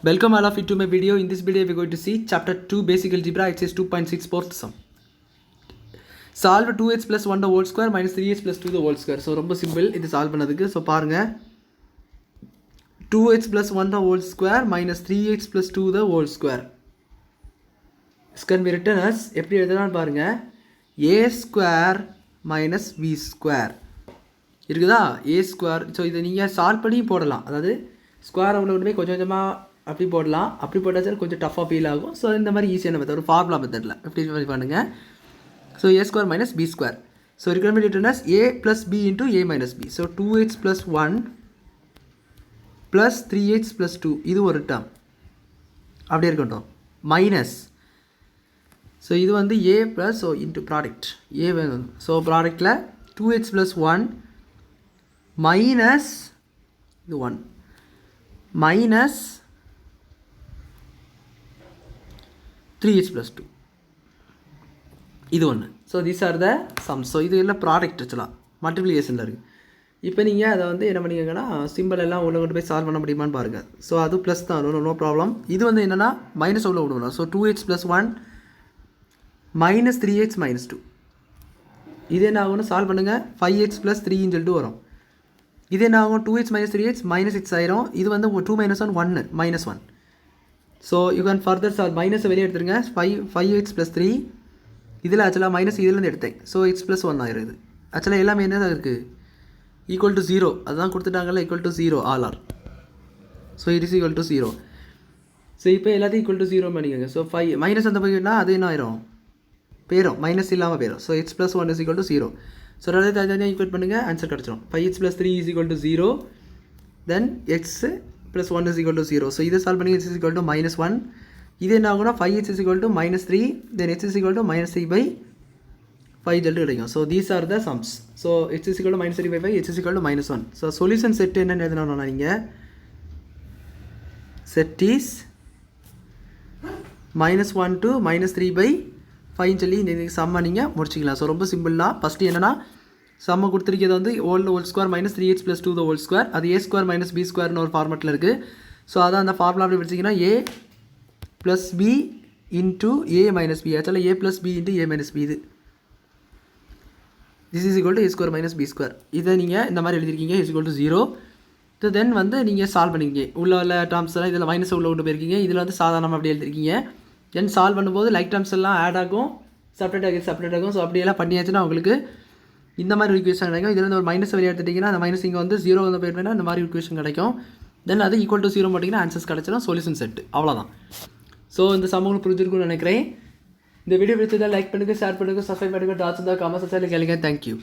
Welcome all of you to my video. In this video we are going to see chapter 2 basic algebra exercise 2.6 fourth sum. Solve 2x plus 1 the whole square minus 3x plus 2 the whole square. So ரொம்ப simple இது solve பண்ணதுக்கு. So பாருங்க 2x plus 1 the whole square minus 3x plus 2 the whole square. This can be written as எப்படி எழுதலாம் பாருங்க a square minus b square இருக்குதா a square. So இதை நீங்கள் சால்வ் பண்ணி போடலாம். அதாவது ஸ்கொயர் அவ்வளோ ஒன்றுமே கொஞ்சம் கொஞ்சமாக அப்படி போடலாம். அப்படி போட்டால் கொஞ்சம் டஃப்பாக ஃபீல் ஆகும். ஸோ இந்த மாதிரி ஈஸியான மெத்தட் ஒரு ஃபார்முலா மெத்தடில் எப்படி பண்ணுங்கள். So a square minus b square. So இருக்கிற written as a plus b into a minus b. So 2x plus 1 plus 3x plus 2 இது ஒரு டேர்ம் அப்படியே இருக்கட்டும் மைனஸ். ஸோ இது வந்து a plus so into product a வேணும். So ப்ராடக்டில் 2x plus 1 minus இது 1 minus 3h plus 2 இது ஒன்று. So these are the sums. So இது எல்லாம் ப்ராடக்ட் வச்சலாம் மல்டிப்ளிகேஷனில் இருக்குது. இப்போ நீங்கள் அதை வந்து என்ன பண்ணிக்கங்கன்னா சிம்பிள் எல்லாம் உள்ள கொண்டு போய் சால்வ் பண்ண முடியுமான்னு பாருங்கள். ஸோ அது ப்ளஸ் தான் நோ ப்ராப்ளம். இது வந்து என்னென்னா மைனஸ் உள்ள விடுவோம். So 2h plus 1 minus 3h minus 2 இது என்ன ஆகும்னு சால்வ் பண்ணுங்கள். 5h plus 3ன்னு சொல்லிட்டு வரும். இது என்ன ஆகும் 2h minus 3h minus 6 ஆயிரும். இது வந்து 2 minus 1 1 minus 1. So you can further solve மைனஸை வெளியே எடுத்துருங்க. 5h plus 3 இதில் ஆக்சுவலாக மைனஸ் இதுலேருந்து எடுத்தேன். ஸோ x plus 1 ஆயிருது. ஆக்சுவலாக எல்லாமே என்ன இருக்குது ஈக்குவல் டு 0 அதுதான் கொடுத்துட்டாங்கல்ல ஈக்குவல் to 0 all are. So it is equal to 0. So இப்போ எல்லாத்தையும் ஈக்குவல் டு 0 பண்ணிக்கோங்க. ஸோ 5 மைனஸ் அந்த பக்கம்னா அது என்ன ஆயிரும் போயிடும் மைனஸ் இல்லாமல் போயிடும். So x plus 1 is equal to 0. So ரெண்டு தனியாக ஈக்குவேட் பண்ணுங்கள் ஆன்சர் கிடச்சிடும். 5h plus 3 is equal to 0 then x plus 1 is equal to 0. So இதை சால்வ் பண்ணி x is equal to minus 1. இது என்ன ஆகும்னா 5h is equal to minus 3 then x is equal to minus 3 by 5 சொல்லிட்டு கிடைக்கும். So these are the sums. So x is equal to minus 3 by 5 x is equal to minus 1. So solution set என்னென்னு எழுதணும்னா நீங்கள் set is minus 1 to minus 3 by 5 சொல்லி இந்த சம்மை நீங்கள் முடிச்சிக்கலாம். So ரொம்ப simple தான். ஃபஸ்ட்டு என்னென்னா சம்மை கொடுத்துருக்கிறது வந்து whole square minus 3h plus 2 the whole square. அது a square minus b squareன்னு ஒரு ஃபார்மெட்டில் இருக்குது. ஸோ அதான் அந்த ஃபார்முலா அப்படி படிச்சிங்கன்னா a plus b into a minus b ஆக்சுவலாக a plus b into a minus b இது this is equal to a square minus b square. இதை நீங்கள் இந்த மாதிரி எழுதிருக்கீங்க is equal to 0. தென் வந்து நீங்கள் சால்வ் பண்ணிக்கிங்க உள்ள டேர்ம்ஸ் எல்லாம் இதில் மைனஸ் உள்ள கொண்டு போயிருக்கீங்க. இதில் வந்து சாதாரணமாக அப்படி எழுதிருக்கீங்க. தென் சால்வ் பண்ணும்போது லைக் டேர்ம்ஸ் எல்லாம் ஆட் ஆகும் செப்பரேட் ஆகும். ஸோ அப்படியெல்லாம் பண்ணியாச்சுன்னா உங்களுக்கு இந்த மாதிரி ஈக்குவேஷன் கிடைக்கும். இதில் ஒரு மைனஸ் வெளியே எடுத்துட்டிங்கன்னா அந்த மைனஸ் இங்கே வந்து 0 வந்து போயிருந்தா இந்த மாதிரி ஈக்குவேஷன் கிடைக்கும். தென் அது ஈக்குவல் டு 0 போட்டிங்கன்னா ஆன்சர்ஸ் கிடச்சிடும். சொல்யூஷன் செட் அவ்வளோதான். ஸோ இந்த சமூகம் புரிஞ்சிருக்குன்னு நினைக்கிறேன். இந்த வீடியோ பிடிச்சதை லைக் பண்ணுங்கள் ஷேர் பண்ணுங்கள் சப்ஸ்கிரைப் பண்ணுங்கள் டாட்ஸ் இருந்தால் காமெண்ட்ஸ் கேளுங்க. தேங்க்யூ.